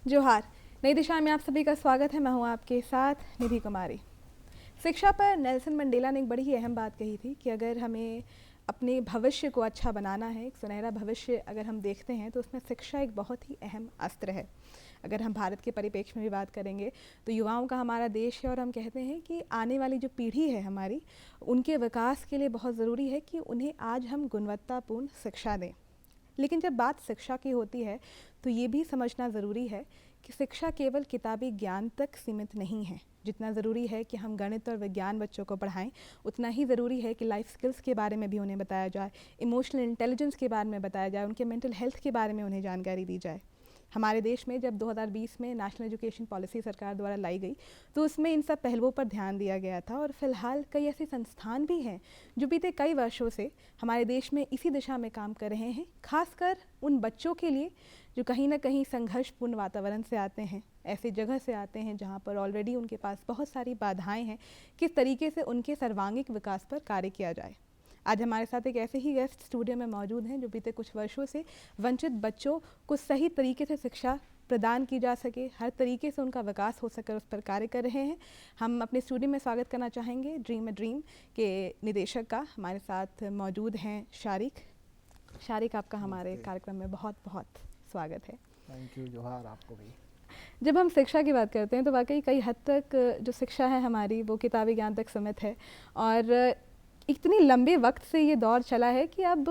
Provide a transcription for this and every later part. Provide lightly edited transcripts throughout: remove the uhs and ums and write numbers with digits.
जोहार। नई दिशा में आप सभी का स्वागत है। मैं हूँ आपके साथ निधि कुमारी। शिक्षा पर नेल्सन मंडेला ने एक बड़ी ही अहम बात कही थी कि अगर हमें अपने भविष्य को अच्छा बनाना है, एक सुनहरा भविष्य अगर हम देखते हैं तो उसमें शिक्षा एक बहुत ही अहम अस्त्र है। अगर हम भारत के परिप्रेक्ष्य में भी बात करेंगे तो युवाओं का हमारा देश है और हम कहते हैं कि आने वाली जो पीढ़ी है हमारी, उनके विकास के लिए बहुत ज़रूरी है कि उन्हें आज हम गुणवत्तापूर्ण शिक्षा दें। लेकिन जब बात शिक्षा की होती है तो ये भी समझना ज़रूरी है कि शिक्षा केवल किताबी ज्ञान तक सीमित नहीं है। जितना ज़रूरी है कि हम गणित और विज्ञान बच्चों को पढ़ाएं, उतना ही ज़रूरी है कि लाइफ स्किल्स के बारे में भी उन्हें बताया जाए, इमोशनल इंटेलिजेंस के बारे में बताया जाए, उनके मेंटल हेल्थ के बारे में उन्हें जानकारी दी जाए। हमारे देश में जब 2020 में नेशनल एजुकेशन पॉलिसी सरकार द्वारा लाई गई तो उसमें इन सब पहलुओं पर ध्यान दिया गया था और फिलहाल कई ऐसे संस्थान भी हैं जो बीते कई वर्षों से हमारे देश में इसी दिशा में काम कर रहे हैं, खासकर उन बच्चों के लिए जो कहीं ना कहीं संघर्षपूर्ण वातावरण से आते हैं, ऐसी जगह से आते हैं जहां पर ऑलरेडी उनके पास बहुत सारी बाधाएं हैं। किस तरीके से उनके सर्वांगीण विकास पर कार्य किया जाए। आज हमारे साथ एक ऐसे ही गेस्ट स्टूडियो में मौजूद हैं जो बीते कुछ वर्षों से वंचित बच्चों को सही तरीके से शिक्षा प्रदान की जा सके, हर तरीके से उनका विकास हो सके, उस पर कार्य कर रहे हैं। हम अपने स्टूडियो में स्वागत करना चाहेंगे ड्रीम ए ड्रीम के निदेशक का। हमारे साथ मौजूद हैं शारिक। शारिक, आपका हमारे कार्यक्रम में बहुत बहुत स्वागत है। Thank you. जोहार आपको भी। जब हम शिक्षा की बात करते हैं तो वाकई कई हद तक जो शिक्षा है हमारी वो किताबी ज्ञान तक सीमित है और इतनी लंबे वक्त से ये दौर चला है कि अब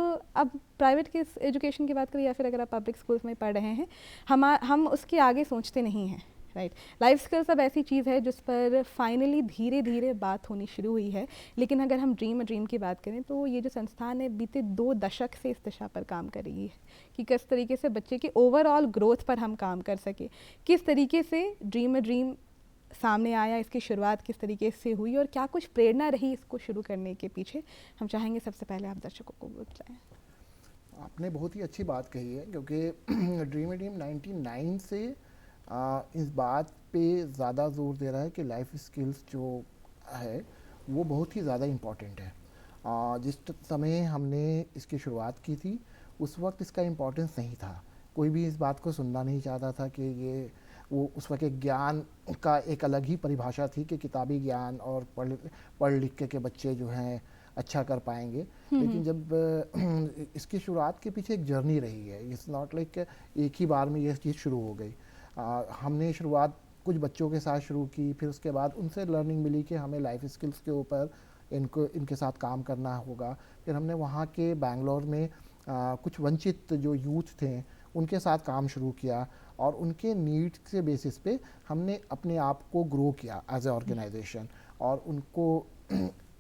प्राइवेट के एजुकेशन की बात करें या फिर अगर आप पब्लिक स्कूल्स में पढ़ रहे हैं, हम उसके आगे सोचते नहीं हैं, राइट। लाइफ स्किल्स अब ऐसी चीज़ है जिस पर फाइनली धीरे धीरे बात होनी शुरू हुई है। लेकिन अगर हम ड्रीम की बात करें तो ये जो संस्थान है बीते 2 दशक से इस दिशा पर काम कर रही है कि किस तरीके से बच्चे की ओवरऑल ग्रोथ पर हम काम कर सके, किस तरीके से ड्रीम सामने आया, इसकी शुरुआत किस तरीके से हुई और क्या कुछ प्रेरणा रही इसको शुरू करने के पीछे। हम चाहेंगे सबसे पहले आप दर्शकों को बताएं। आपने बहुत ही अच्छी बात कही है क्योंकि ड्रीम 99 से इस बात पे ज़्यादा जोर दे रहा है कि लाइफ स्किल्स जो है वो बहुत ही ज़्यादा इम्पॉर्टेंट है। जिस समय हमने इसकी शुरुआत की थी उस वक्त इसका इम्पोर्टेंस नहीं था। कोई भी इस बात को सुनना नहीं चाहता था कि ये वो उस वक्त एक ज्ञान का एक अलग ही परिभाषा थी कि किताबी ज्ञान और पढ़ लिख के बच्चे जो हैं अच्छा कर पाएंगे। लेकिन जब इसकी शुरुआत के पीछे एक जर्नी रही है, इट्स नॉट लाइक एक ही बार में ये चीज़ शुरू हो गई। हमने शुरुआत कुछ बच्चों के साथ शुरू की, फिर उसके बाद उनसे लर्निंग मिली कि हमें लाइफ स्किल्स के ऊपर इनके साथ काम करना होगा। फिर हमने वहाँ के बैंगलोर में कुछ वंचित जो यूथ थे उनके साथ काम शुरू किया और उनके नीड्स के बेसिस पे हमने अपने आप को ग्रो किया एज ए ऑर्गेनाइजेशन और उनको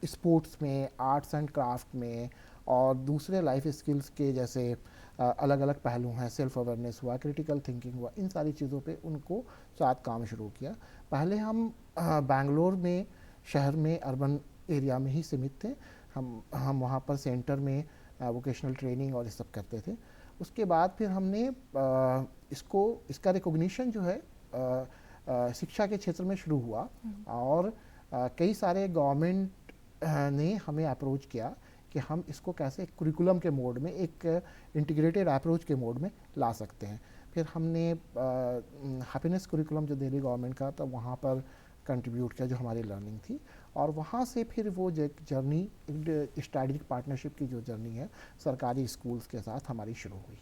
स्पोर्ट्स में, आर्ट्स एंड क्राफ्ट में और दूसरे लाइफ स्किल्स के जैसे अलग अलग पहलू हैं, सेल्फ अवेयरनेस हुआ, क्रिटिकल थिंकिंग हुआ, इन सारी चीज़ों पे उनको साथ काम शुरू किया। पहले हम बैंगलोर में शहर में अर्बन एरिया में ही सीमित थे। हम वहाँ पर सेंटर में वोकेशनल ट्रेनिंग और ये सब करते थे। उसके बाद फिर हमने इसका रिकॉग्निशन जो है शिक्षा के क्षेत्र में शुरू हुआ और कई सारे गवर्नमेंट ने हमें अप्रोच किया कि हम इसको कैसे कुरिकुलम के मोड में, एक इंटीग्रेटेड अप्रोच के मोड में ला सकते हैं। फिर हमने हैप्पीनेस कुरिकुलम जो दिल्ली गवर्नमेंट का था वहाँ पर कंट्रीब्यूट किया, जो हमारी लर्निंग थी, और वहाँ से फिर वो जर्नी, स्ट्रैटेजिक पार्टनरशिप की जो जर्नी है सरकारी स्कूल्स के साथ हमारी शुरू हुई।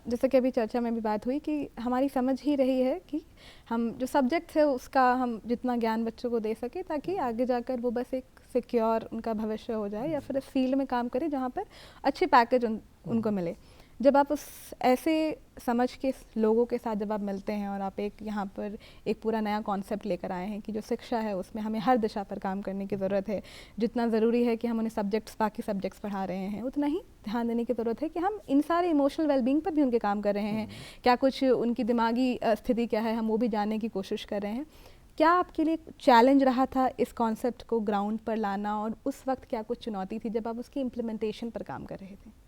जैसा कि अभी चर्चा में भी बात हुई कि हमारी समझ ही रही है कि हम जो सब्जेक्ट है उसका हम जितना ज्ञान बच्चों को दे सके ताकि आगे जाकर वो बस एक सिक्योर उनका भविष्य हो जाए या फिर इस फील्ड में काम करें जहाँ पर अच्छे पैकेज उनको मिले। जब आप उस ऐसे समझ के लोगों के साथ जब आप मिलते हैं और आप एक यहाँ पर एक पूरा नया कॉन्सेप्ट लेकर आए हैं कि जो शिक्षा है उसमें हमें हर दिशा पर काम करने की ज़रूरत है, जितना ज़रूरी है कि हम उन्हें बाकी सब्जेक्ट्स पढ़ा रहे हैं उतना ही ध्यान देने की ज़रूरत है कि हम इन सारे इमोशनल वेलबींग पर भी उनके काम कर रहे हैं, क्या कुछ उनकी दिमागी स्थिति क्या है हम वो भी जानने की कोशिश कर रहे हैं। क्या आपके लिए चैलेंज रहा था इस कॉन्सेप्ट को ग्राउंड पर लाना और उस वक्त क्या कुछ चुनौती थी जब आप उसकी इम्प्लीमेंटेशन पर काम कर रहे थे?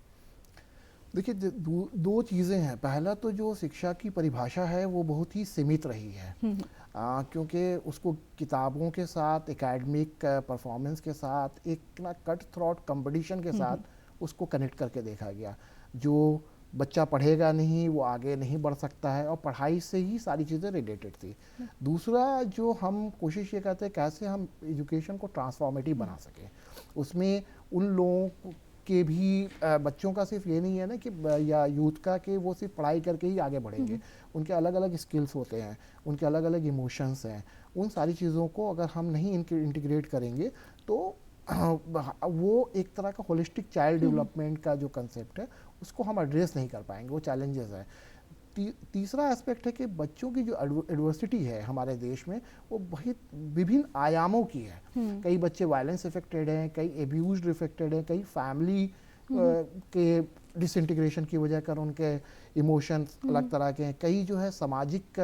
देखिए, दो चीज़ें हैं। पहला तो जो शिक्षा की परिभाषा है वो बहुत ही सीमित रही है क्योंकि उसको किताबों के साथ, एकेडमिक परफॉर्मेंस के साथ, एक ना कट थ्रॉट कंपटीशन के साथ उसको कनेक्ट करके देखा गया। जो बच्चा पढ़ेगा नहीं, वो आगे नहीं बढ़ सकता है, और पढ़ाई से ही सारी चीज़ें रिलेटेड थी। दूसरा जो हम कोशिश ये करते हैं कैसे हम एजुकेशन को ट्रांसफॉर्मेटिव बना सकें, उसमें उन लोगों के भी बच्चों का सिर्फ ये नहीं है ना कि या यूथ का कि वो सिर्फ पढ़ाई करके ही आगे बढ़ेंगे। उनके अलग अलग स्किल्स होते हैं, उनके अलग अलग इमोशंस हैं। उन सारी चीज़ों को अगर हम नहीं इनके इंटीग्रेट करेंगे तो वो एक तरह का होलिस्टिक चाइल्ड डेवलपमेंट का जो कंसेप्ट है उसको हम एड्रेस नहीं कर पाएंगे, वो चैलेंजेस है। तीसरा एस्पेक्ट है कि बच्चों की जो एडवर्सिटी है हमारे देश में वो बहुत विभिन्न आयामों की है। कई बच्चे वायलेंस इफेक्टेड हैं, कई एब्यूज्ड इफेक्टेड हैं, कई फैमिली के डिसइंटीग्रेशन की वजह कर उनके इमोशंस अलग तरह के हैं, कई जो है सामाजिक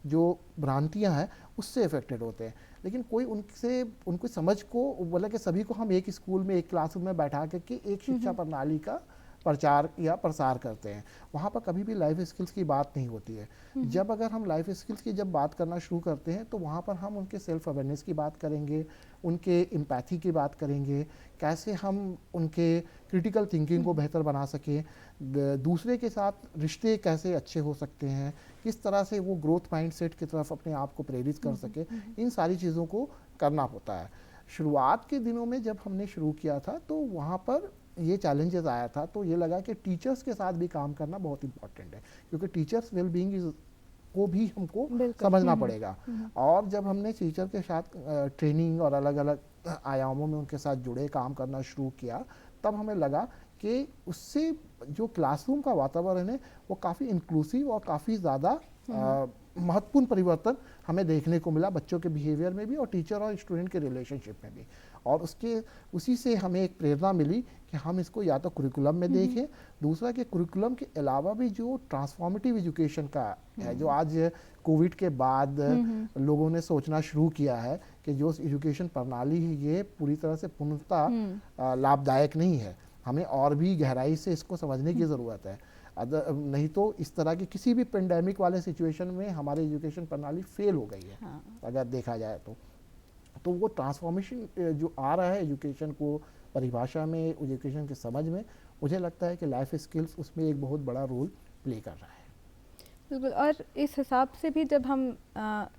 जो भ्रांतियां हैं उससे इफेक्टेड होते हैं। लेकिन कोई उनकी समझ को बोला कि सभी को हम एक स्कूल में एक क्लासरूम में बैठा करके एक शिक्षा प्रणाली का प्रचार या प्रसार करते हैं, वहाँ पर कभी भी लाइफ स्किल्स की बात नहीं होती है। जब अगर हम लाइफ स्किल्स की जब बात करना शुरू करते हैं तो वहाँ पर हम उनके सेल्फ अवेयरनेस की बात करेंगे, उनके एम्पैथी की बात करेंगे, कैसे हम उनके क्रिटिकल थिंकिंग को बेहतर बना सकें, दूसरे के साथ रिश्ते कैसे अच्छे हो सकते हैं, किस तरह से वो ग्रोथ माइंडसेट की तरफ अपने आप को प्रेरित कर सके, इन सारी चीज़ों को करना होता है। शुरुआत के दिनों में जब हमने शुरू किया था तो वहाँ पर ये चैलेंजेस आया था, तो ये लगा कि टीचर्स के साथ भी काम करना बहुत इंपॉर्टेंट है, क्योंकि टीचर्स वेल बीइंग को भी हमको समझना पड़ेगा। और जब हमने टीचर के साथ ट्रेनिंग और अलग अलग आयामों में उनके साथ जुड़े काम करना शुरू किया, तब हमें लगा कि उससे जो क्लासरूम का वातावरण है वो काफ़ी इंक्लूसिव और काफ़ी ज़्यादा महत्वपूर्ण परिवर्तन हमें देखने को मिला, बच्चों के बिहेवियर में भी और टीचर और स्टूडेंट के रिलेशनशिप में भी। और उसी से हमें एक प्रेरणा मिली कि हम इसको या तो कुरिकुलम में देखें, दूसरा कि कुरिकुलम के अलावा भी जो ट्रांसफॉर्मेटिव एजुकेशन का है, जो आज कोविड के बाद लोगों ने सोचना शुरू किया है कि जो एजुकेशन प्रणाली है ये पूरी तरह से पूर्णतः लाभदायक नहीं है, हमें और भी गहराई से इसको समझने की ज़रूरत है। नहीं तो इस तरह की किसी भी पेंडेमिक वाले सिचुएशन में हमारी एजुकेशन प्रणाली फेल हो गई है। अगर देखा जाए तो वो ट्रांसफॉर्मेशन जो आ रहा है एजुकेशन को परिभाषा में, एजुकेशन की समझ में, मुझे लगता है कि लाइफ स्किल्स उसमें एक बहुत बड़ा रोल प्ले कर रहा है। बिल्कुल, और इस हिसाब से भी जब हम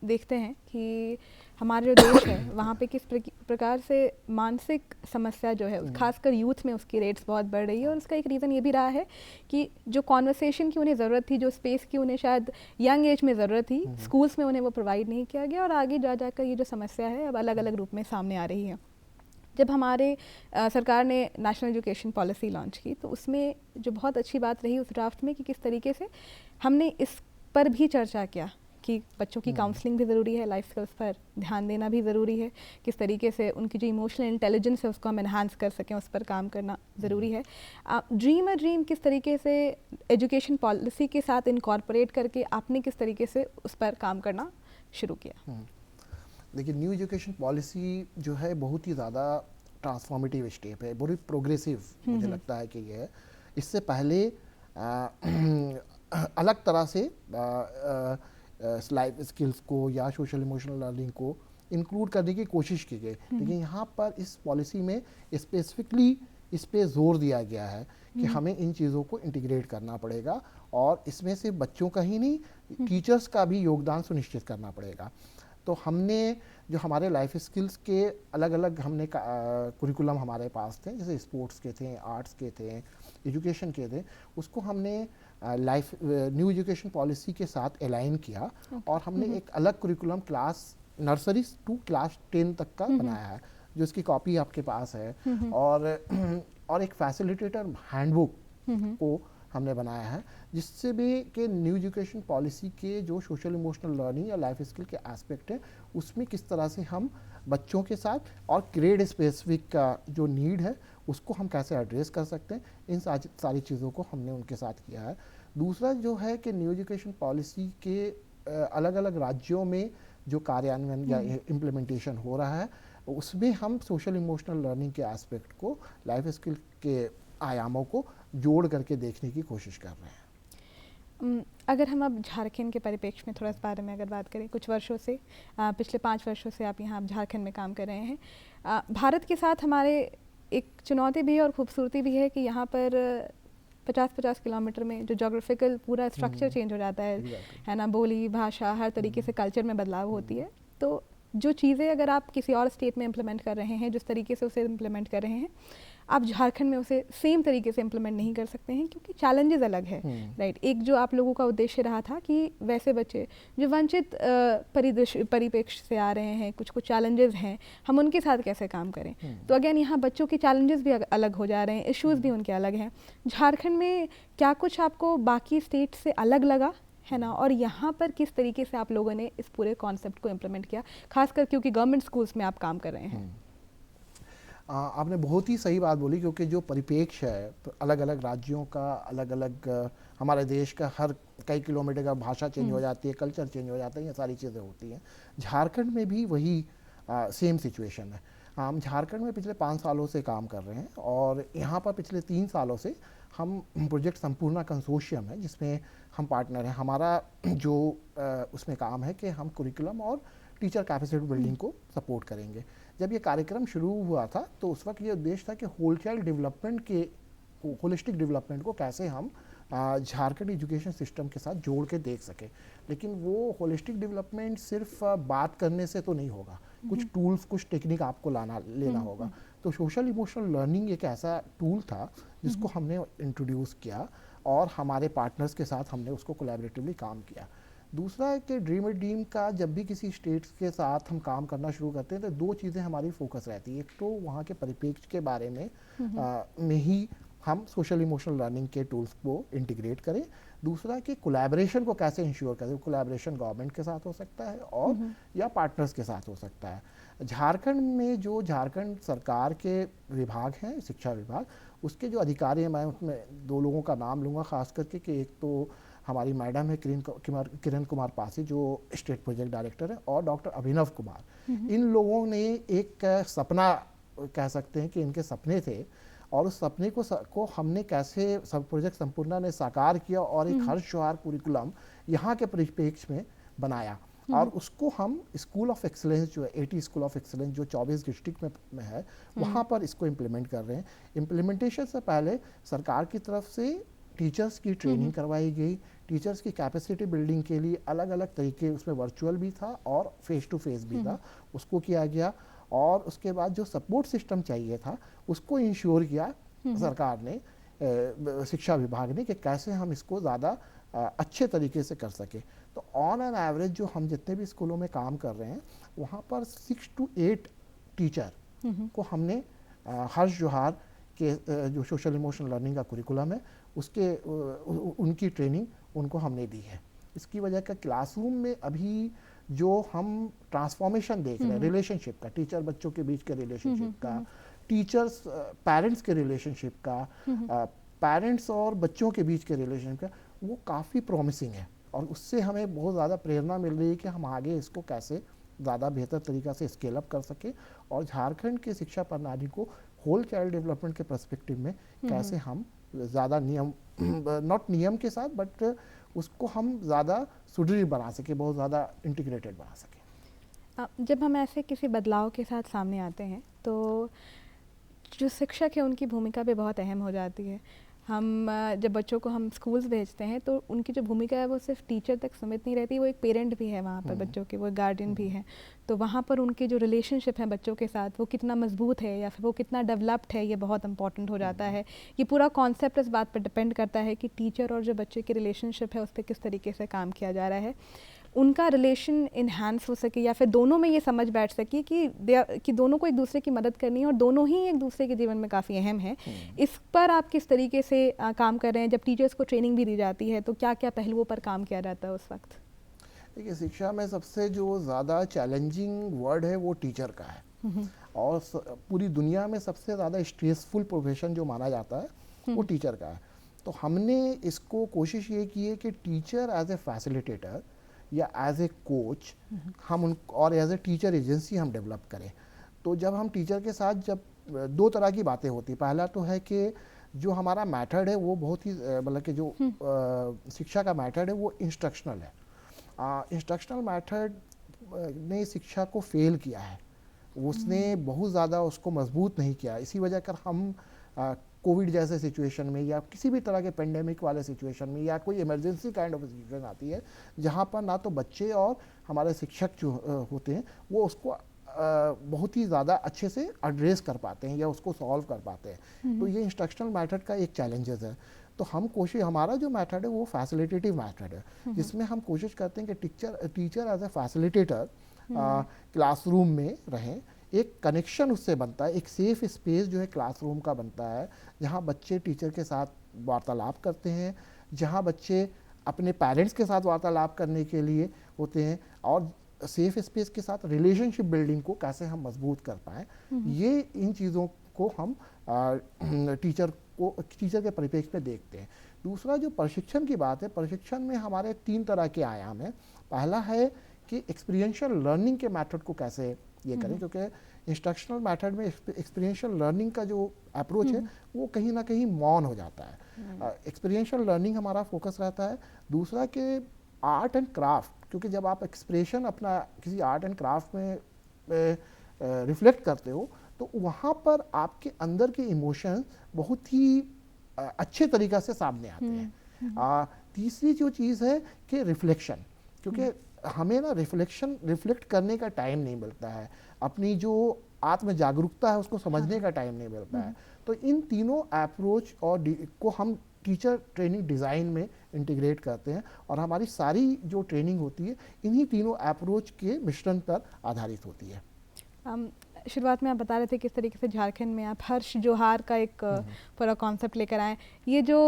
देखते हैं कि हमारे जो देश है वहाँ पे किस प्रकार से मानसिक समस्या जो है खासकर यूथ में उसकी रेट्स बहुत बढ़ रही है, और उसका एक रीज़न ये भी रहा है कि जो कॉन्वर्सेशन की उन्हें ज़रूरत थी, जो स्पेस की उन्हें शायद यंग एज में ज़रूरत थी, स्कूल्स में उन्हें वो प्रोवाइड नहीं किया गया, और आगे जा जाकर ये जो समस्या है अब अलग अलग रूप में सामने आ रही है। जब हमारे सरकार ने नेशनल एजुकेशन पॉलिसी लॉन्च की तो उसमें जो बहुत अच्छी बात रही उस ड्राफ्ट में कि किस तरीके से हमने इस पर भी चर्चा किया कि बच्चों की काउंसलिंग भी ज़रूरी है, लाइफ स्किल्स पर ध्यान देना भी ज़रूरी है, किस तरीके से उनकी जो इमोशनल इंटेलिजेंस है उसको हम एनहांस कर सकें, उस पर काम करना ज़रूरी है। ड्रीम किस तरीके से एजुकेशन पॉलिसी के साथ इनकॉर्पोरेट करके आपने किस तरीके से उस पर काम करना शुरू किया? देखिए, न्यू एजुकेशन पॉलिसी जो है बहुत ही ज़्यादा ट्रांसफॉर्मेटिव स्टेप है, बहुत प्रोग्रेसिव मुझे लगता है कि ये है। इससे पहले अलग तरह से लाइफ स्किल्स को या सोशल इमोशनल लर्निंग को इंक्लूड करने की कोशिश की गई, लेकिन यहाँ पर इस पॉलिसी में स्पेसिफिकली इस पे जोर दिया गया है कि हमें इन चीज़ों को इंटीग्रेट करना पड़ेगा, और इसमें से बच्चों का ही नहीं, टीचर्स का भी योगदान सुनिश्चित करना पड़ेगा। तो हमने जो हमारे लाइफ स्किल्स के अलग अलग हमने कुरिकुलम हमारे पास थे, जैसे स्पोर्ट्स के थे, आर्ट्स के थे, एजुकेशन के थे, उसको हमने न्यू एजुकेशन पॉलिसी के साथ अलाइन किया, और हमने एक अलग curriculum class nursery to class 10 तक का बनाया है, जो इसकी कॉपी आपके पास है, और एक फैसिलिटेटर हैंडबुक को हमने बनाया है, जिससे भी कि न्यू एजुकेशन पॉलिसी के जो सोशल इमोशनल लर्निंग या लाइफ स्किल के एस्पेक्ट है उसमें किस तरह से हम बच्चों के साथ और ग्रेड स्पेसिफिक का जो नीड है उसको हम कैसे एड्रेस कर सकते हैं, इन सारी चीज़ों को हमने उनके साथ किया है। दूसरा जो है कि न्यू एजुकेशन पॉलिसी के अलग अलग राज्यों में जो कार्यान्वयन या इम्प्लीमेंटेशन हो रहा है उसमें हम सोशल इमोशनल लर्निंग के एस्पेक्ट को, लाइफ स्किल के आयामों को जोड़ करके देखने की कोशिश कर रहे हैं। अगर हम अब झारखंड के परिप्रेक्ष्य में थोड़ा इस बारे में अगर बात करें, कुछ वर्षों से पिछले 5 वर्षों से आप यहाँ झारखंड में काम कर रहे हैं। भारत के साथ हमारे एक चुनौती भी है और खूबसूरती भी है कि यहाँ पर 50-50 किलोमीटर में जो जोग्राफिकल पूरा स्ट्रक्चर चेंज हो जाता है ना, बोली भाषा हर तरीके से कल्चर में बदलाव होती है। तो जो चीज़ें अगर आप किसी और स्टेट में इम्प्लीमेंट कर रहे हैं, जिस तरीके से उसे इम्प्लीमेंट कर रहे हैं, आप झारखंड में उसे सेम तरीके से इम्प्लीमेंट नहीं कर सकते हैं क्योंकि चैलेंजेस अलग है, राइट। एक जो आप लोगों का उद्देश्य रहा था कि वैसे बच्चे जो वंचित परिप्रेक्ष्य से आ रहे हैं, कुछ चैलेंजेस हैं, हम उनके साथ कैसे काम करें। तो अगेन यहाँ बच्चों के चैलेंजेस भी अलग हो जा रहे हैं, इश्यूज़ भी उनके अलग हैं। झारखंड में क्या कुछ आपको बाकी स्टेट से अलग लगा है ना, और यहाँ पर किस तरीके से आप लोगों ने इस पूरे कॉन्सेप्ट को इम्प्लीमेंट किया, खासकर क्योंकि गवर्नमेंट स्कूल्स में आप काम कर रहे हैं। आपने बहुत ही सही बात बोली, क्योंकि जो परिप्रेक्ष्य है अलग अलग राज्यों का, अलग अलग हमारे देश का, हर कई किलोमीटर का भाषा चेंज हो जाती है, कल्चर चेंज हो जाता है, ये सारी चीज़ें होती हैं। झारखंड में भी वही सेम सिचुएशन है। हम झारखंड में पिछले 5 सालों से काम कर रहे हैं और यहाँ पर पिछले 3 सालों से हम प्रोजेक्ट संपूर्णा कंसोर्शियम है जिसमें हम पार्टनर हैं। हमारा जो उसमें काम है कि हम कुरिकुलम और टीचर कैपेसिटी बिल्डिंग को सपोर्ट करेंगे। जब ये कार्यक्रम शुरू हुआ था तो उस वक्त ये उद्देश्य था कि होल चाइल्ड डेवलपमेंट के, होलिस्टिक डेवलपमेंट को कैसे हम झारखंड एजुकेशन सिस्टम के साथ जोड़ के देख सके। लेकिन वो होलिस्टिक डेवलपमेंट सिर्फ बात करने से तो नहीं होगा, कुछ टूल्स, कुछ टेक्निक आपको लेना होगा। तो सोशल इमोशनल लर्निंग एक ऐसा टूल था जिसको हमने इंट्रोड्यूस किया और हमारे पार्टनर्स के साथ हमने उसको कोलैबोरेटिवली काम किया। दूसरा है कि ड्रीम टीम का जब भी किसी स्टेट्स के साथ हम काम करना शुरू करते हैं तो 2 चीज़ें हमारी फोकस रहती है। एक तो वहाँ के परिप्रेक्ष्य के बारे में ही हम सोशल इमोशनल लर्निंग के टूल्स को इंटीग्रेट करें। दूसरा कि कोलैबोरेशन को कैसे इंश्योर करें। कोलैबोरेशन गवर्नमेंट के साथ हो सकता है और या पार्टनर्स के साथ हो सकता है। झारखंड में जो झारखंड सरकार के विभाग हैं, शिक्षा विभाग, उसके जो अधिकारी हैं, मैं उसमें 2 लोगों का नाम लूँगा खास करके कि एक तो हमारी मैडम है किरण कुमार पासी जो स्टेट प्रोजेक्ट डायरेक्टर है, और डॉक्टर अभिनव कुमार। इन लोगों ने एक सपना, कह सकते हैं कि इनके सपने थे, और उस सपने को हमने कैसे प्रोजेक्ट संपूर्णा ने साकार किया और एक हर्ष जोहार कुरिकुलम यहाँ के परिप्रेक्ष्य में बनाया। और उसको हम स्कूल ऑफ एक्सीलेंस जो है, 80 स्कूल ऑफ एक्सीलेंस जो 24 डिस्ट्रिक्ट में है, वहाँ पर इसको इम्प्लीमेंट कर रहे हैं। इम्प्लीमेंटेशन से पहले सरकार की तरफ से टीचर्स की ट्रेनिंग करवाई गई। टीचर्स की कैपेसिटी बिल्डिंग के लिए अलग अलग तरीके, उसमें वर्चुअल भी था और फेस टू फेस भी था, उसको किया गया। और उसके बाद जो सपोर्ट सिस्टम चाहिए था उसको इंश्योर किया सरकार ने, शिक्षा विभाग ने, कि कैसे हम इसको ज़्यादा अच्छे तरीके से कर सके। तो ऑन एन एवरेज जो हम जितने भी स्कूलों में काम कर रहे हैं वहाँ पर 6 to 8 टीचर को हमने हर्ष जोहार के जो सोशल इमोशनल लर्निंग का कुरिकुलम है उसके उनकी ट्रेनिंग उनको हमने दी है। इसकी वजह का क्लासरूम में अभी जो हम ट्रांसफॉर्मेशन देख रहे हैं रिलेशनशिप का, टीचर बच्चों के बीच के रिलेशनशिप का, टीचर्स पेरेंट्स के रिलेशनशिप का, पेरेंट्स और बच्चों के बीच के रिलेशनशिप का, वो काफ़ी प्रॉमिसिंग है। और उससे हमें बहुत ज़्यादा प्रेरणा मिल रही है कि हम आगे इसको कैसे ज़्यादा बेहतर तरीक़ा से स्केल अप कर सके और झारखंड की शिक्षा प्रणाली को होल चाइल्ड डेवलपमेंट के पर्सपेक्टिव में कैसे हम ज़्यादा नियम, नॉट नियम के साथ, बट उसको हम ज़्यादा सुदृढ़ बना सके, बहुत ज़्यादा इंटीग्रेटेड बना सके। जब हम ऐसे किसी बदलाव के साथ सामने आते हैं तो जो शिक्षक है उनकी भूमिका भी बहुत अहम हो जाती है। हम जब बच्चों को हम स्कूल्स भेजते हैं तो उनकी जो भूमिका है वो सिर्फ टीचर तक सीमित नहीं रहती, वो एक पेरेंट भी है वहाँ पर बच्चों के, वो गार्डियन भी है। तो वहाँ पर उनके जो रिलेशनशिप है बच्चों के साथ वो कितना मजबूत है या फिर वो कितना डेवलप्ड है, ये बहुत इंपॉर्टेंट हो जाता है। ये पूरा कॉन्सेप्ट इस बात पर डिपेंड करता है कि टीचर और जो बच्चे की रिलेशनशिप है उस पर किस तरीके से काम किया जा रहा है, उनका रिलेशन इन्हांस हो सके या फिर दोनों में ये समझ बैठ सके कि दोनों को एक दूसरे की मदद करनी है और दोनों ही एक दूसरे के जीवन में काफ़ी अहम है। इस पर आप किस तरीके से काम कर रहे हैं? जब टीचर्स को ट्रेनिंग भी दी जाती है तो क्या क्या पहलुओं पर काम किया जाता है उस वक्त? देखिए, शिक्षा में सबसे जो ज़्यादा चैलेंजिंग वर्ड है वो टीचर का है, और पूरी दुनिया में सबसे ज़्यादा स्ट्रेसफुल प्रोफेशन जो माना जाता है वो टीचर का है। तो हमने इसको कोशिश ये की है कि टीचर एज ए फैसिलिटेटर या एज ए कोच हम उन और एज ए टीचर एजेंसी हम डेवलप करें। तो जब हम टीचर के साथ, जब 2 तरह की बातें होती, पहला तो है कि जो हमारा मेथड है वो बहुत ही, मतलब कि जो शिक्षा का मेथड है वो इंस्ट्रक्शनल है। इंस्ट्रक्शनल मेथड ने शिक्षा को फेल किया है, उसने बहुत ज़्यादा उसको मजबूत नहीं किया। इसी वजह कर हम कोविड जैसे सिचुएशन में या किसी भी तरह के पेंडेमिक वाले सिचुएशन में या कोई इमरजेंसी काइंड ऑफ सिचुएशन आती है जहाँ पर ना तो बच्चे और हमारे शिक्षक जो होते हैं वो उसको बहुत ही ज़्यादा अच्छे से एड्रेस कर पाते हैं या उसको सॉल्व कर पाते हैं। तो ये इंस्ट्रक्शनल मेथड का एक चैलेंजेस है। तो हम कोशिश, हमारा जो मेथड है वो फैसिलिटेटिव मेथड है, जिसमें हम कोशिश करते हैं कि teacher as a facilitator classroom में रहें, एक कनेक्शन उससे बनता है, एक सेफ स्पेस जो है क्लासरूम का बनता है जहाँ बच्चे टीचर के साथ वार्तालाप करते हैं, जहाँ बच्चे अपने पेरेंट्स के साथ वार्तालाप करने के लिए होते हैं, और सेफ स्पेस के साथ रिलेशनशिप बिल्डिंग को कैसे हम मजबूत कर पाएँ, ये इन चीज़ों को हम टीचर के परिप्रेक्ष्य में देखते हैं। दूसरा जो प्रशिक्षण की बात है, प्रशिक्षण में हमारे 3 तरह के आयाम हैं। पहला है कि एक्सपीरियंशियल लर्निंग के मेथड को कैसे ये करें, क्योंकि इंस्ट्रक्शनल मेथड में एक्सपीरियंशियल लर्निंग का जो अप्रोच है वो कहीं ना कहीं मौन हो जाता है। एक्सपीरियंशियल लर्निंग हमारा फोकस रहता है। दूसरा कि आर्ट एंड क्राफ्ट, क्योंकि जब आप एक्सप्रेशन अपना किसी आर्ट एंड क्राफ्ट में रिफ्लेक्ट करते हो तो वहाँ पर आपके अंदर के इमोशंस बहुत ही अच्छे तरीक़ा से सामने आते हैं। तीसरी जो चीज़ है कि रिफ्लेक्शन, क्योंकि हमें ना रिफ्लेक्ट करने का टाइम नहीं मिलता है, अपनी जो आत्म जागरूकता है उसको समझने का टाइम नहीं मिलता है। तो इन तीनों अप्रोच को हम टीचर ट्रेनिंग डिज़ाइन में इंटीग्रेट करते हैं, और हमारी सारी जो ट्रेनिंग होती है इन्हीं तीनों अप्रोच के मिश्रण पर आधारित होती है। शुरुआत में आप बता रहे थे किस तरीके से झारखंड में आप हर्ष जोहार का एक पूरा कॉन्सेप्ट लेकर आए। ये जो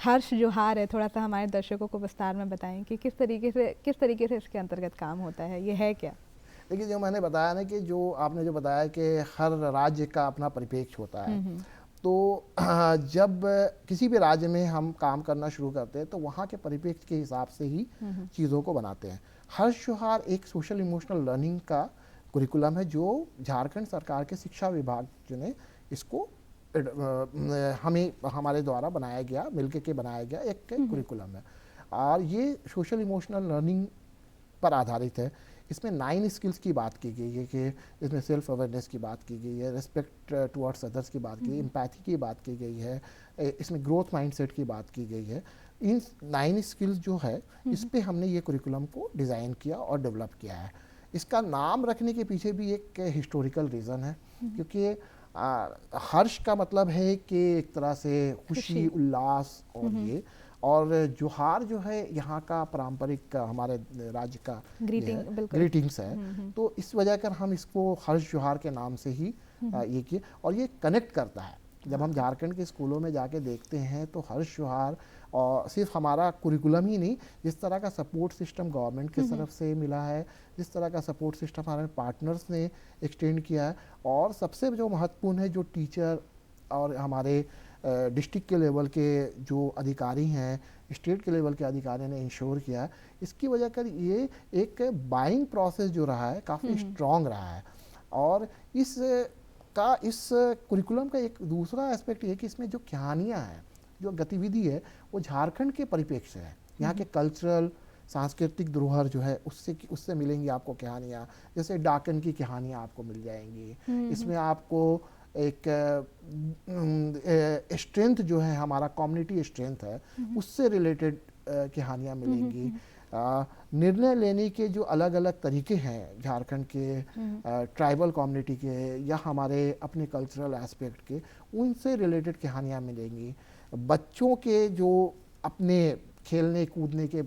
हर्ष जोहार है, थोड़ा सा हमारे दर्शकों को विस्तार में बताएं कि किस तरीके से इसके अंतर्गत काम होता है, ये है क्या? देखिए, जो मैंने बताया ना कि जो आपने जो बताया कि हर राज्य का अपना परिप्रेक्ष्य होता है, तो जब किसी भी राज्य में हम काम करना शुरू करते हैं तो वहाँ के परिप्रेक्ष्य के हिसाब से ही चीज़ों को बनाते हैं। हर्ष जोहार एक सोशल इमोशनल लर्निंग का कुरिकुलम है जो झारखंड सरकार के शिक्षा विभाग ने इसको हमारे द्वारा बनाया गया, मिलके के बनाया गया एक कुरिकुलम है, और ये सोशल इमोशनल लर्निंग पर आधारित है। इसमें 9 स्किल्स की बात की गई है कि इसमें सेल्फ अवेयरनेस की बात की गई है, रिस्पेक्ट टुवर्ड्स अदर्स की बात की, एम्पैथी की बात की गई है, इसमें ग्रोथ माइंडसेट की बात की गई है। इन 9 स्किल्स जो है इस पे हमने ये कुरिकुलम को डिज़ाइन किया और डेवलप किया है। इसका नाम रखने के पीछे भी एक हिस्टोरिकल रीज़न है, क्योंकि हर्ष का मतलब है कि एक तरह से खुशी, उल्लास, और जोहार जो है यहाँ का पारंपरिक हमारे राज्य का ग्रीटिंग्स है। तो इस वजह कर हम इसको हर्ष जोहार के नाम से ही ये किए, और ये कनेक्ट करता है। जब हम झारखंड के स्कूलों में जाके देखते हैं तो हर्ष जोहार और सिर्फ हमारा कुरिकुलम ही नहीं, जिस तरह का सपोर्ट सिस्टम गवर्नमेंट की तरफ से मिला है, जिस तरह का सपोर्ट सिस्टम हमारे पार्टनर्स ने एक्सटेंड किया है, और सबसे जो महत्वपूर्ण है जो टीचर और हमारे डिस्ट्रिक्ट के लेवल के जो अधिकारी हैं, स्टेट के लेवल के अधिकारी ने इंश्योर किया है, इसकी वजह कर ये एक बाइंग प्रोसेस जो रहा है काफ़ी स्ट्रॉन्ग रहा है। और इस कुरिकुलम का एक दूसरा एस्पेक्ट ये कि इसमें जो कहानियाँ हैं, जो गतिविधि है, वो झारखंड के परिप्रेक्ष्य है, यहाँ के कल्चरल सांस्कृतिक धरोहर जो है उससे मिलेंगी आपको कहानियाँ। जैसे डाकन की कहानियाँ आपको मिल जाएंगी, इसमें आपको एक स्ट्रेंथ जो है हमारा कम्युनिटी स्ट्रेंथ है उससे रिलेटेड कहानियाँ मिलेंगी। निर्णय लेने के जो अलग अलग तरीके हैं झारखंड के ट्राइबल कम्युनिटी के या हमारे अपने कल्चरल एस्पेक्ट के, उनसे रिलेटेड कहानियाँ मिलेंगी। बच्चों के जो अपने खेलने कूदने के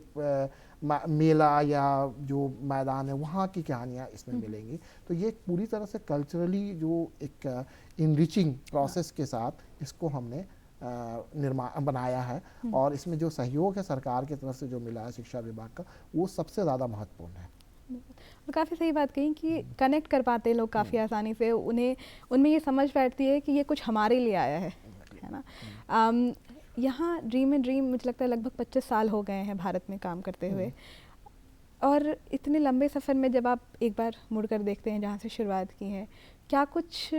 मेला या जो मैदान है वहाँ की कहानियाँ इसमें मिलेंगी। तो ये पूरी तरह से कल्चरली जो एक इनरिचिंग प्रोसेस के साथ इसको हमने बनाया है, और इसमें जो सहयोग है सरकार की तरफ से जो मिला है शिक्षा विभाग का, वो सबसे ज़्यादा महत्वपूर्ण है। और काफ़ी सही बात कही कि कनेक्ट कर पाते हैं लोग काफ़ी आसानी से, उनमें ये समझ बैठती है कि ये कुछ हमारे लिए आया है ना। यहाँ ड्रीम मुझे लगता है लगभग 25 साल हो गए हैं भारत में काम करते हुए, और इतने लंबे सफ़र में जब आप एक बार मुड़कर देखते हैं जहाँ से शुरुआत की है, क्या कुछ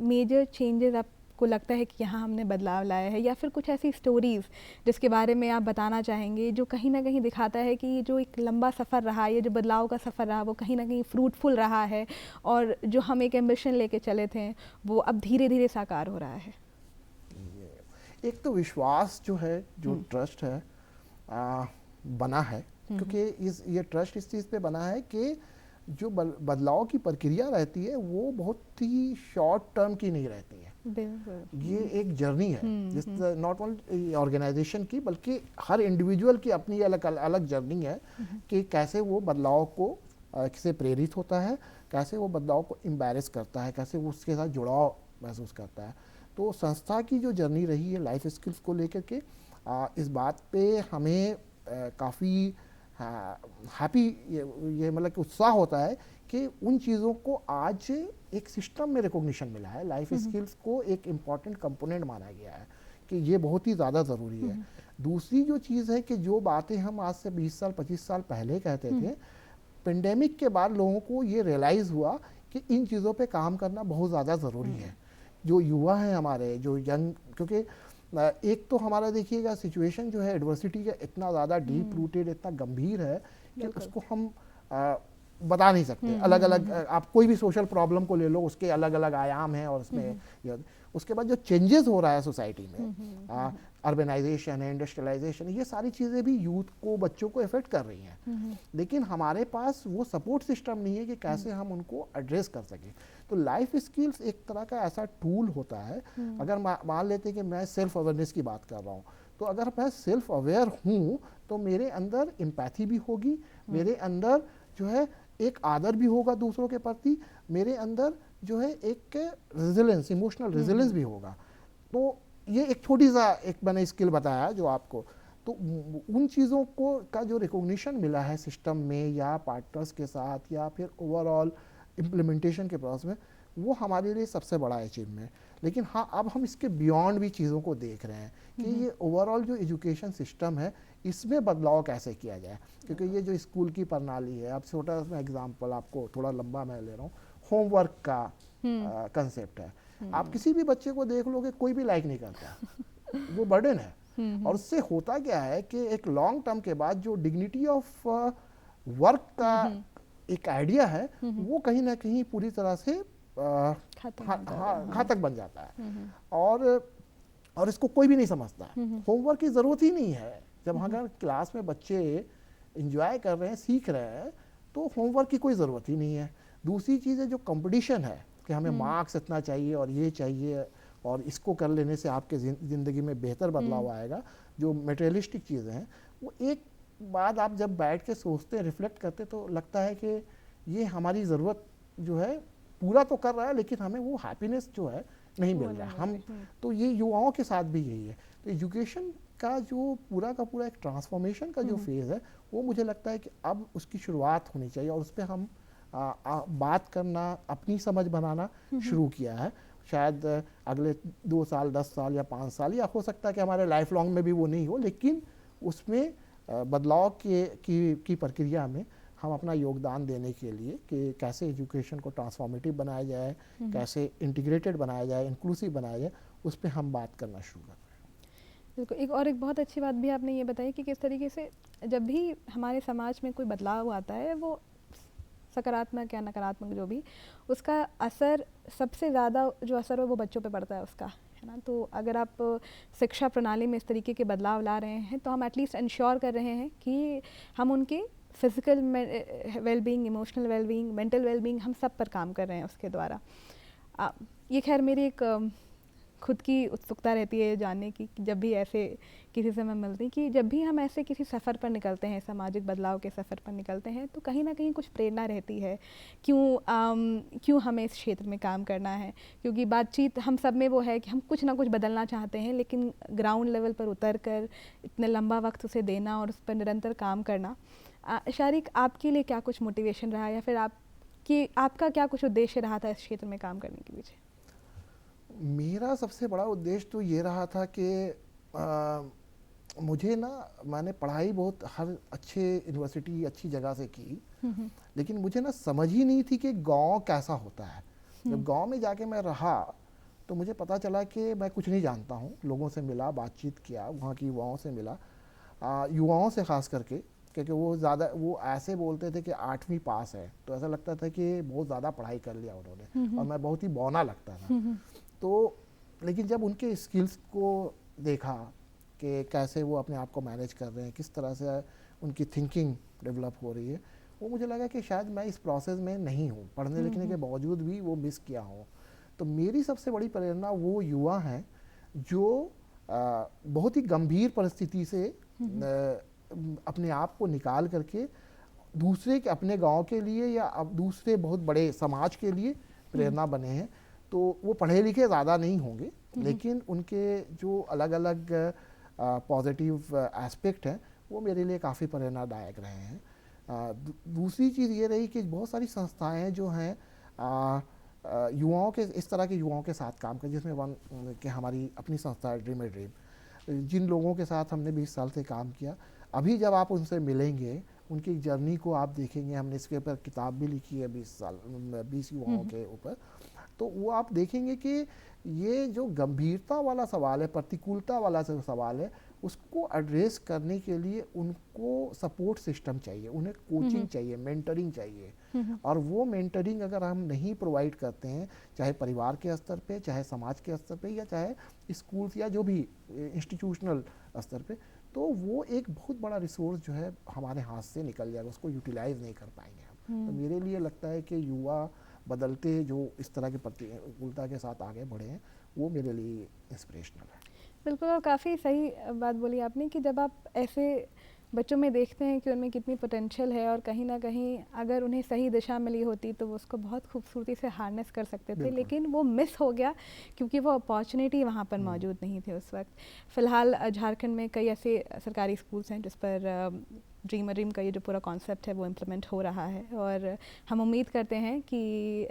मेजर चेंजेस आपको लगता है कि यहाँ हमने बदलाव लाया है, या फिर कुछ ऐसी स्टोरीज़ जिसके बारे में आप बताना चाहेंगे जो कहीं ना कहीं दिखाता है कि ये जो एक लंबा सफ़र रहा, ये जो बदलाव का सफ़र रहा, वो कहीं ना कहीं फ्रूटफुल रहा है, और जो हम एक एम्बिशन लेके चले थे वो अब धीरे धीरे साकार हो रहा है? एक तो विश्वास जो है, जो ट्रस्ट है बना है, क्योंकि ये ट्रस्ट इस चीज़ पे बना है कि जो बदलाव की प्रक्रिया रहती है वो बहुत ही शॉर्ट टर्म की नहीं रहती है। बिल्कुल। ये एक जर्नी है, जिस नॉट ओनली ऑर्गेनाइजेशन की बल्कि हर इंडिविजुअल की अपनी अलग अलग जर्नी है कि कैसे वो बदलाव को से प्रेरित होता है, कैसे वो बदलाव को एम्बैरेस करता है, कैसे वो उसके साथ जुड़ाव महसूस करता है। तो संस्था की जो जर्नी रही है लाइफ स्किल्स को लेकर के, इस बात पे हमें काफ़ी हैप्पी, ये मतलब कि उत्साह होता है कि उन चीज़ों को आज एक सिस्टम में रिकॉग्निशन मिला है। लाइफ स्किल्स को एक इम्पॉर्टेंट कंपोनेंट माना गया है कि ये बहुत ही ज़्यादा ज़रूरी है। दूसरी जो चीज़ है कि जो बातें हम आज से 20 साल 25 साल पहले कहते थे, पेंडेमिक के बाद लोगों को ये रियलाइज़ हुआ कि इन चीज़ों पे काम करना बहुत ज़्यादा ज़रूरी है। जो युवा हैं हमारे, जो यंग, क्योंकि एक तो हमारा देखिएगा सिचुएशन जो है एडवर्सिटी का इतना ज़्यादा डीप रूटेड, इतना गंभीर है कि उसको हम बता नहीं सकते। अलग अलग आप कोई भी सोशल प्रॉब्लम को ले लो, उसके अलग अलग आयाम हैं और उसमें उसके बाद जो चेंजेस हो रहा है सोसाइटी में, अर्बनाइजेशन है, इंडस्ट्रियलाइजेशन, ये सारी चीज़ें भी यूथ को, बच्चों को इफेक्ट कर रही हैं। लेकिन हमारे पास वो सपोर्ट सिस्टम नहीं है कि कैसे हम उनको एड्रेस कर सकें। तो लाइफ स्किल्स एक तरह का ऐसा टूल होता है। अगर मान लेते हैं कि मैं सेल्फ अवेयरनेस की बात कर रहा हूँ, तो अगर मैं सेल्फ अवेयर हूँ तो मेरे अंदर एम्पैथी भी होगी, मेरे अंदर जो है एक आदर भी होगा दूसरों के प्रति, मेरे अंदर जो है एक रेजिलेंस, इमोशनल रेजिलेंस भी होगा। तो ये एक छोटी सा एक मैंने स्किल बताया जो आपको, तो उन चीज़ों को का जो रिकॉग्निशन मिला है सिस्टम में या पार्टनर्स के साथ या फिर ओवरऑल इम्प्लीमेंटेशन के प्रोसेस में, वो हमारे लिए सबसे बड़ा अचीवमेंट है। लेकिन हाँ, अब हम इसके बियॉन्ड भी चीज़ों को देख रहे हैं कि ये ओवरऑल जो एजुकेशन सिस्टम है इसमें बदलाव कैसे किया जाए। क्योंकि ये जो स्कूल की प्रणाली है, अब छोटा सा एग्जांपल आपको, थोड़ा लंबा मैं ले रहा हूँ, होमवर्क का कंसेप्ट है। आप किसी भी बच्चे को देख लोगे, कोई भी लाइक नहीं करता, वो बर्डन है। और उससे होता क्या है कि एक लॉन्ग टर्म के बाद जो डिग्निटी ऑफ वर्क का एक आइडिया है वो कहीं ना कहीं पूरी तरह से घातक बन जाता है। और इसको कोई भी नहीं समझता। होमवर्क की ज़रूरत ही नहीं है। जब अगर क्लास में बच्चे इंजॉय कर रहे हैं, सीख रहे हैं, तो होमवर्क की कोई ज़रूरत ही नहीं है। दूसरी चीज़ है जो कंपटीशन है कि हमें मार्क्स इतना चाहिए और ये चाहिए और इसको कर लेने से आपके ज़िंदगी में बेहतर बदलाव आएगा, जो मटेरियलिस्टिक चीज़ें हैं, वो एक बाद आप जब बैठ के सोचते हैं, रिफ्लेक्ट करते, तो लगता है कि ये हमारी ज़रूरत जो है पूरा तो कर रहा है, लेकिन हमें वो हैप्पीनेस जो है नहीं मिल रहा है। हम तो ये युवाओं के साथ भी यही है। तो एजुकेशन का जो पूरा का पूरा एक ट्रांसफॉर्मेशन का जो फेज़ है, वो मुझे लगता है कि अब उसकी शुरुआत होनी चाहिए और उस पर हम बात करना, अपनी समझ बनाना शुरू किया है। शायद अगले 2 साल, 10 साल या 5 साल, या हो सकता है कि हमारे लाइफ लॉन्ग में भी वो नहीं हो, लेकिन उसमें बदलाव की प्रक्रिया में हम अपना योगदान देने के लिए कि कैसे एजुकेशन को ट्रांसफॉर्मेटिव बनाया जाए, कैसे इंटीग्रेटेड बनाया जाए, इंक्लूसिव बनाया जाए, उस पर हम बात करना शुरू कर रहे हैं। बिल्कुल। एक बहुत अच्छी बात भी आपने ये बताई कि किस तरीके से जब भी हमारे समाज में कोई बदलाव आता है, वो सकारात्मक या नकारात्मक जो भी, उसका असर सबसे ज़्यादा जो असर है वो बच्चों पे पड़ता है उसका, है ना। तो अगर आप शिक्षा प्रणाली में इस तरीके के बदलाव ला रहे हैं, तो हम एटलीस्ट इंश्योर कर रहे हैं कि हम उनके physical wellbeing, emotional wellbeing, mental wellbeing, हम सब पर काम कर रहे हैं उसके द्वारा। ये खैर मेरी एक खुद की उत्सुकता रहती है जानने की कि जब भी ऐसे किसी से मैं मिलती, कि जब भी हम ऐसे किसी सफ़र पर निकलते हैं, सामाजिक बदलाव के सफ़र पर निकलते हैं, तो कहीं ना कहीं कुछ प्रेरणा रहती है क्यों हमें इस क्षेत्र में काम करना है। क्योंकि बातचीत हम सब में वो है कि हम कुछ ना कुछ बदलना चाहते हैं, लेकिन ग्राउंड लेवल पर उतर कर इतने लंबा वक्त उसे देना और उस पर निरंतर काम करना। शारिक, आपके लिए क्या कुछ मोटिवेशन रहा, या फिर आपका क्या कुछ उद्देश्य रहा था इस क्षेत्र में काम करने के पीछे? मेरा सबसे बड़ा उद्देश्य तो ये रहा था कि मुझे ना, मैंने पढ़ाई बहुत हर अच्छे यूनिवर्सिटी, अच्छी जगह से की, लेकिन मुझे ना समझ ही नहीं थी कि गांव कैसा होता है। जब गांव में जाके मैं रहा तो मुझे पता चला कि मैं कुछ नहीं जानता हूँ। लोगों से मिला, बातचीत किया, वहाँ की युवाओं से मिला, युवाओं से ख़ास करके, क्योंकि वो ऐसे बोलते थे कि 8वीं पास है, तो ऐसा लगता था कि बहुत ज़्यादा पढ़ाई कर लिया उन्होंने, और मैं बहुत ही बौना लगता था। तो लेकिन जब उनके स्किल्स को देखा कि कैसे वो अपने आप को मैनेज कर रहे हैं, किस तरह से उनकी थिंकिंग डेवलप हो रही है, वो मुझे लगा कि शायद मैं इस प्रोसेस में नहीं हूँ, पढ़ने लिखने के बावजूद भी वो मिस किया हूँ। तो मेरी सबसे बड़ी प्रेरणा वो युवा हैं जो बहुत ही गंभीर परिस्थिति से अपने आप को निकाल करके दूसरे के, अपने गांव के लिए या अब दूसरे बहुत बड़े समाज के लिए प्रेरणा बने हैं। तो वो पढ़े लिखे ज़्यादा नहीं होंगे, लेकिन उनके जो अलग अलग पॉजिटिव एस्पेक्ट हैं वो मेरे लिए काफ़ी प्रेरणादायक रहे हैं। दूसरी चीज़ ये रही कि बहुत सारी संस्थाएं जो हैं युवाओं के, इस तरह के युवाओं के साथ काम कर, जिसमें वन कि हमारी अपनी संस्था है ड्रीम ए ड्रीम, जिन लोगों के साथ हमने 20 साल से काम किया, अभी जब आप उनसे मिलेंगे, उनकी जर्नी को आप देखेंगे, हमने इसके ऊपर किताब भी लिखी है 20 युवाओं के ऊपर, तो वो आप देखेंगे कि ये जो गंभीरता वाला सवाल है, प्रतिकूलता वाला जो सवाल है, उसको एड्रेस करने के लिए उनको सपोर्ट सिस्टम चाहिए, उन्हें कोचिंग चाहिए, मेंटरिंग चाहिए। और वो मेंटरिंग अगर हम नहीं प्रोवाइड करते हैं, चाहे परिवार के स्तर पे, चाहे समाज के स्तर पे, या चाहे स्कूल्स या जो भी इंस्टीट्यूशनल स्तर पे, तो वो एक बहुत बड़ा रिसोर्स जो है हमारे हाथ से निकल जाएगा, उसको यूटिलाइज नहीं कर पाएंगे हम। तो मेरे लिए लगता है कि युवा बदलते जो इस तरह के प्रतिकूलता के साथ आगे बढ़े हैं, वो मेरे लिए इंस्पिरेशनल है। बिल्कुल, और काफ़ी सही बात बोली आपने कि जब आप ऐसे बच्चों में देखते हैं कि उनमें कितनी पोटेंशियल है और कहीं ना कहीं अगर उन्हें सही दिशा मिली होती तो वो उसको बहुत खूबसूरती से हार्नेस कर सकते थे, लेकिन वो मिस हो गया क्योंकि वो अपॉर्चुनिटी वहाँ पर मौजूद नहीं थी उस वक्त। फ़िलहाल झारखंड में कई ऐसे सरकारी स्कूल्स हैं जिस पर ड्रीम का ये जो पूरा कॉन्सेप्ट है वो इम्प्लीमेंट हो रहा है, और हम उम्मीद करते हैं कि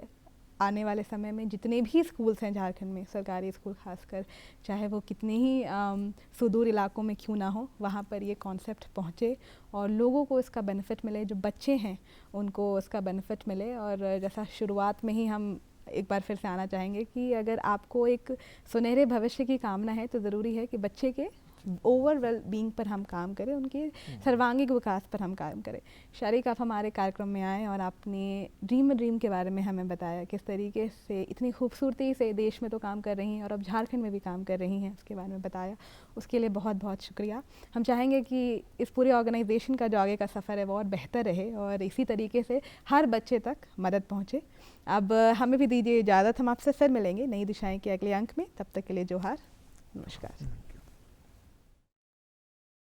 आने वाले समय में जितने भी स्कूल्स हैं झारखंड में, सरकारी स्कूल खासकर, चाहे वो कितने ही सुदूर इलाकों में क्यों ना हो, वहाँ पर ये कॉन्सेप्ट पहुँचे और लोगों को इसका बेनिफिट मिले, जो बच्चे हैं उनको उसका बेनिफिट मिले। और जैसा शुरुआत में ही हम एक बार फिर से आना चाहेंगे कि अगर आपको एक सुनहरे भविष्य की कामना है तो ज़रूरी है कि बच्चे के ओवरऑल बीइंग पर हम काम करें, उनके सर्वांगीण विकास पर हम काम करें। शारिक, आप हमारे कार्यक्रम में आए और आपने ड्रीम के बारे में हमें बताया, किस तरीके से इतनी खूबसूरती से देश में तो काम कर रही हैं और अब झारखंड में भी काम कर रही हैं, उसके बारे में बताया। उसके लिए बहुत बहुत शुक्रिया। हम चाहेंगे कि इस पूरे ऑर्गेनाइजेशन का जो आगे का सफ़र है वो और बेहतर रहे और इसी तरीके से हर बच्चे तक मदद पहुँचे। अब हमें भी दीजिए इजाज़त, हम आपसे फिर मिलेंगे नई दिशाएँ के अगले अंक में। तब तक के लिए जोहार, नमस्कार।